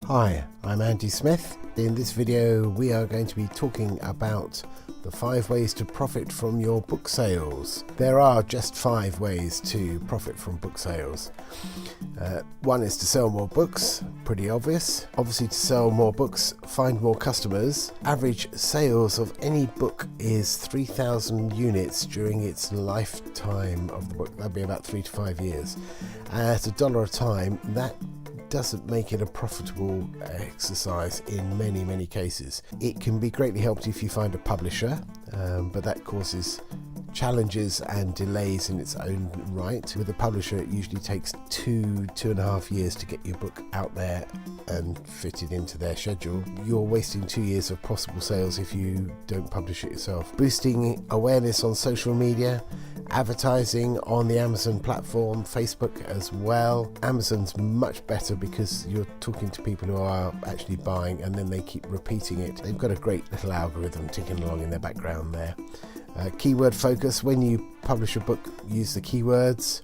Hi, I'm Andy Smith. In this video we are going to be talking about the 5 ways to profit from your book sales. There are just 5 ways to profit from book sales. One is to sell more books, pretty obvious. Obviously, to sell more books, find more customers. Average sales of any book is 3,000 units during its lifetime of the book. That'd be about 3 to 5 years. At $1 a time, that doesn't make it a profitable exercise in many cases. It can be greatly helped if you find a publisher, but that causes challenges and delays in its own right. With a publisher, it usually takes 2.5 years to get your book out there and fitted into their schedule. You're wasting 2 years of possible sales if you don't publish it yourself. Boosting awareness on social media, advertising on the Amazon platform, Facebook as well. Amazon's much better because you're talking to people who are actually buying and then they keep repeating it. They've got a great little algorithm ticking along in their background there. Keyword focus. When you publish a book, use the keywords.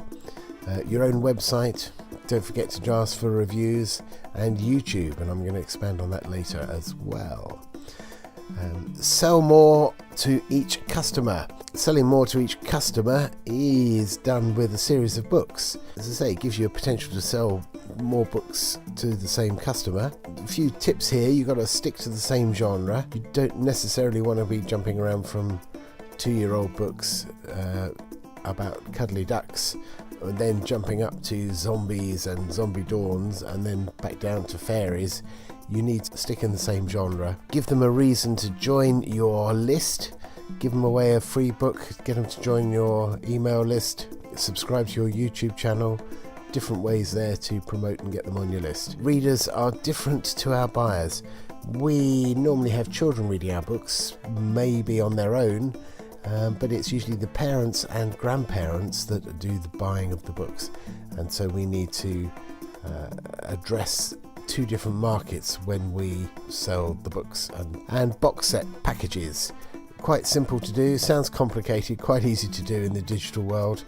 Your own website. Don't forget to ask for reviews. And YouTube, and I'm going to expand on that later as well. Sell more to each customer. Selling more to each customer is done with a series of books. As I say, it gives you a potential to sell more books to the same customer. A few tips here. You've got to stick to the same genre. You don't necessarily want to be jumping around from 2-year-old books about cuddly ducks and then jumping up to zombies and zombie dawns and then back down to fairies. You need to stick in the same genre. Give them a reason to join your list. Give them away a free book. Get them to join your email list. Subscribe to your YouTube channel. Different ways there to promote and get them on your list. Readers are different to our buyers. We normally have children reading our books, maybe on their own, but it's usually the parents and grandparents that do the buying of the books. And so we need to address 2 different markets when we sell the books. And box set packages. Quite simple to do, sounds complicated, quite easy to do in the digital world,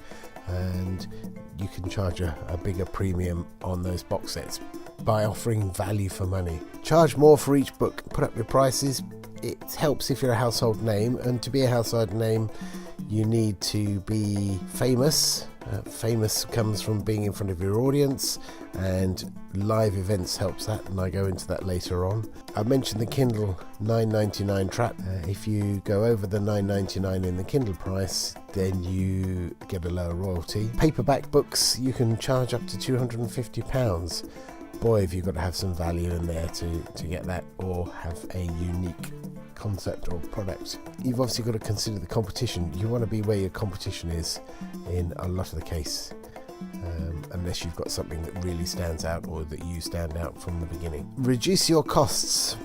and you can charge a bigger premium on those box sets by offering value for money. Charge more for each book, put up your prices. It helps if you're a household name, and to be a household name you need to be famous. Famous comes from being in front of your audience, and live events helps that, and I go into that later on. I mentioned the Kindle $9.99 trap. If you go over the $9.99 in the Kindle price, then you get a lower royalty. Paperback books, you can charge up to £250. Boy, have you got to have some value in there to get that, or have a unique concept or product. You've obviously got to consider the competition. You want to be where your competition is in a lot of the case, unless you've got something that really stands out or that you stand out from the beginning. Reduce your costs.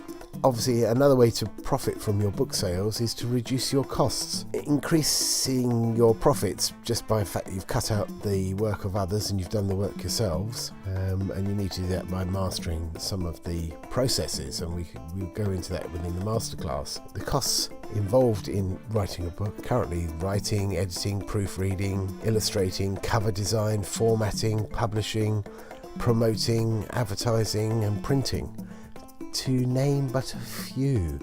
Obviously, another way to profit from your book sales is to reduce your costs. Increasing your profits just by the fact that you've cut out the work of others and you've done the work yourselves, and you need to do that by mastering some of the processes, and we'll go into that within the masterclass. The costs involved in writing a book: currently writing, editing, proofreading, illustrating, cover design, formatting, publishing, promoting, advertising and printing, to name but a few.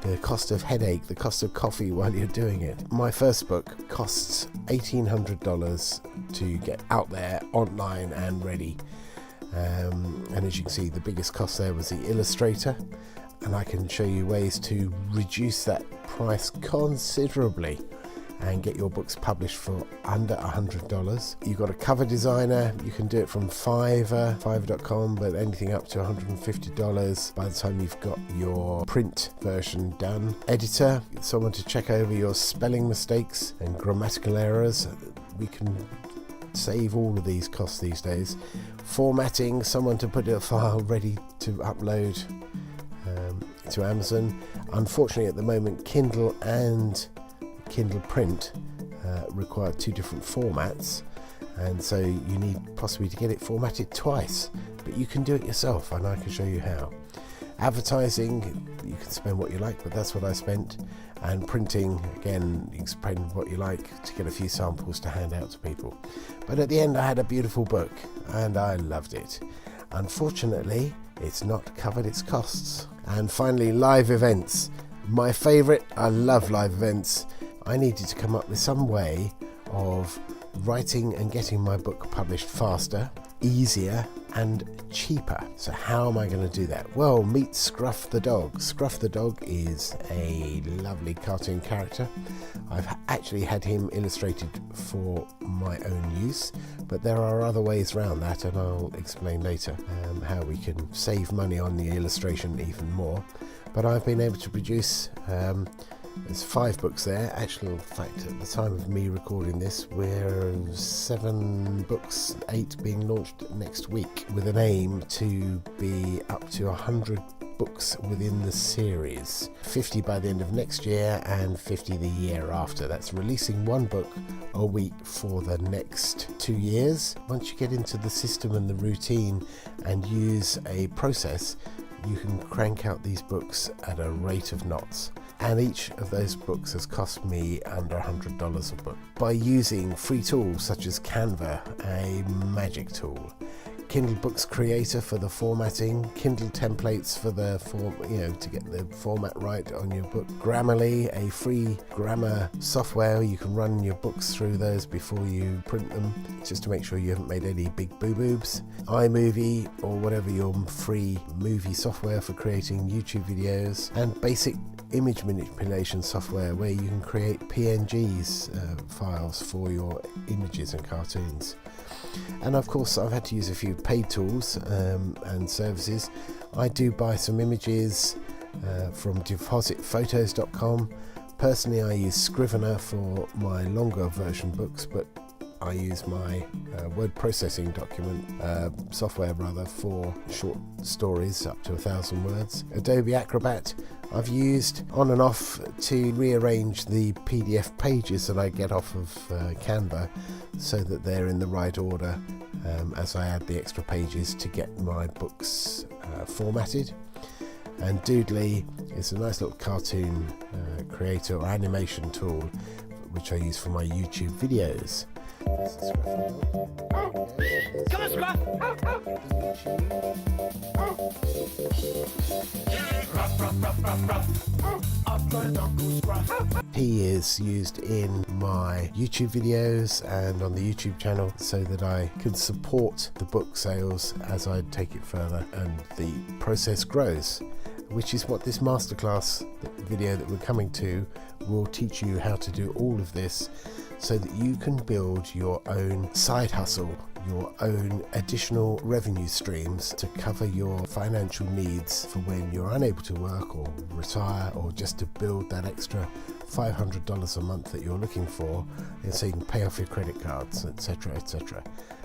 The cost of headache, the cost of coffee while you're doing it. My first book costs $1,800 to get out there online and ready, and as you can see, the biggest cost there was the illustrator, and I can show you ways to reduce that price considerably and get your books published for under $100. You've got a cover designer. You can do it from Fiverr.com, but anything up to $150 by the time you've got your print version done. Editor, someone to check over your spelling mistakes and grammatical errors. We can save all of these costs these days. Formatting, someone to put a file ready to upload to Amazon. Unfortunately, at the moment, Kindle and Kindle print require 2 different formats, and so you need possibly to get it formatted twice, but you can do it yourself, and I can show you how. Advertising, you can spend what you like, but that's what I spent. And printing, again, you can spend what you like to get a few samples to hand out to people. But at the end I had a beautiful book and I loved it. Unfortunately, it's not covered its costs. And finally, live events. My favourite. I love live events. I needed to come up with some way of writing and getting my book published faster, easier and cheaper. So how am I going to do that? Well, meet Scruff the dog. Scruff the dog is a lovely cartoon character. I've actually had him illustrated for my own use, but there are other ways around that, and I'll explain later how we can save money on the illustration even more. But I've been able to produce there's 5 books there. Actually, in fact, at the time of me recording this, we're 7 books, 8 being launched next week, with an aim to be up to 100 books within the series. 50 by the end of next year and 50 the year after. That's releasing 1 book a week for the next 2 years. Once you get into the system and the routine and use a process, you can crank out these books at a rate of knots. And each of those books has cost me under $100 a book. By using free tools such as Canva, a magic tool, Kindle Books Creator for the formatting, Kindle templates for the to get the format right on your book, Grammarly, a free grammar software. You can run your books through those before you print them, just to make sure you haven't made any big boo-boobs. iMovie, or whatever your free movie software for creating YouTube videos, and basic image manipulation software where you can create PNGs files for your images and cartoons. And of course, I've had to use a few paid tools and services. I do buy some images from depositphotos.com. Personally, I use Scrivener for my longer version books, but I use my word processing software for short stories up to 1,000 words. Adobe Acrobat I've used on and off to rearrange the PDF pages that I get off of Canva so that they're in the right order as I add the extra pages to get my books formatted. And Doodly is a nice little cartoon creator or animation tool which I use for my YouTube videos. Come on, Scruff! He is used in my YouTube videos and on the YouTube channel so that I can support the book sales as I take it further and the process grows, which is what this masterclass video that we're coming to will teach you how to do all of this so that you can build your own side hustle, your own additional revenue streams to cover your financial needs for when you're unable to work or retire, or just to build that extra $500 a month that you're looking for, and so you can pay off your credit cards, etc., etc.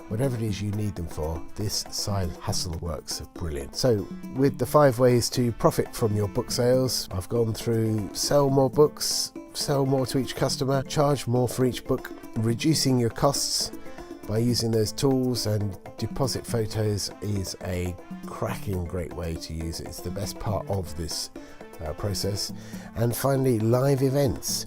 Whatever it is you need them for, this side hustle works brilliant. So with the 5 ways to profit from your book sales, I've gone through sell more books, sell more to each customer, charge more for each book, reducing your costs by using those tools, and Deposit Photos is a cracking great way to use it. It's the best part of this process. And finally, live events.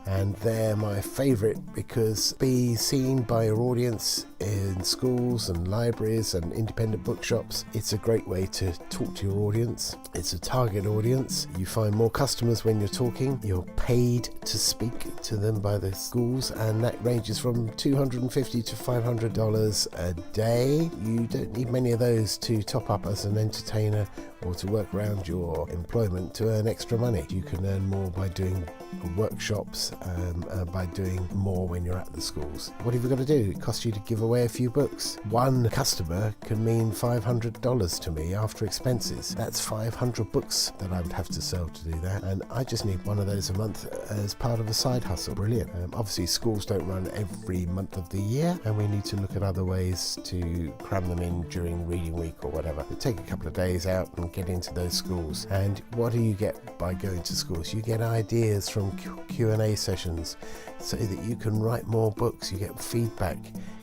And they're my favourite because be seen by your audience in schools and libraries and independent bookshops. It's a great way to talk to your audience. It's a target audience. You find more customers when you're talking. You're paid to speak to them by the schools, and that ranges from $250 to $500 a day. You don't need many of those to top up as an entertainer or to work around your employment to earn extra money. You can earn more by doing workshops, by doing more when you're at the schools. What have you got to do? It costs you to give away a few books. One customer can mean $500 to me after expenses. That's 500 books that I would have to sell to do that, and I just need one of those a month as part of a side hustle. Brilliant. Obviously schools don't run every month of the year, and we need to look at other ways to cram them in during reading week or whatever. But take a couple of days out and get into those schools. And what do you get by going to schools? You get ideas from Q&A sessions so that you can write more books. You get feedback.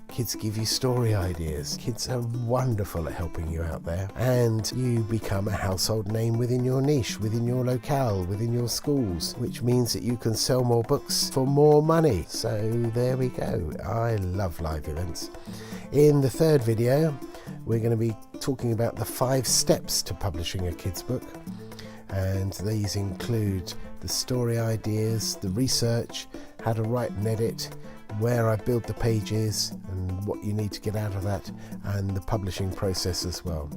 Kids give you story ideas. Kids are wonderful at helping you out there, and you become a household name within your niche, within your locale, within your schools, which means that you can sell more books for more money. So there we go. I love live events. In the third video, we're going to be talking about the 5 steps to publishing a kids book, and these include the story ideas, the research, how to write and edit, where I build the pages and what you need to get out of that, and the publishing process as well.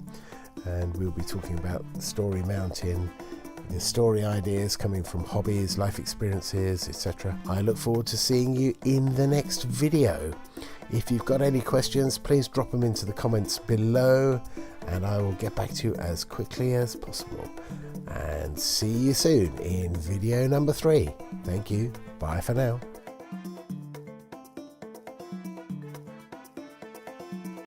And we'll be talking about the story mountain, the story ideas coming from hobbies, life experiences, etc. I look forward to seeing you in the next video. If you've got any questions, please drop them into the comments below and I will get back to you as quickly as possible. And see you soon in video number 3. Thank you. Bye for now.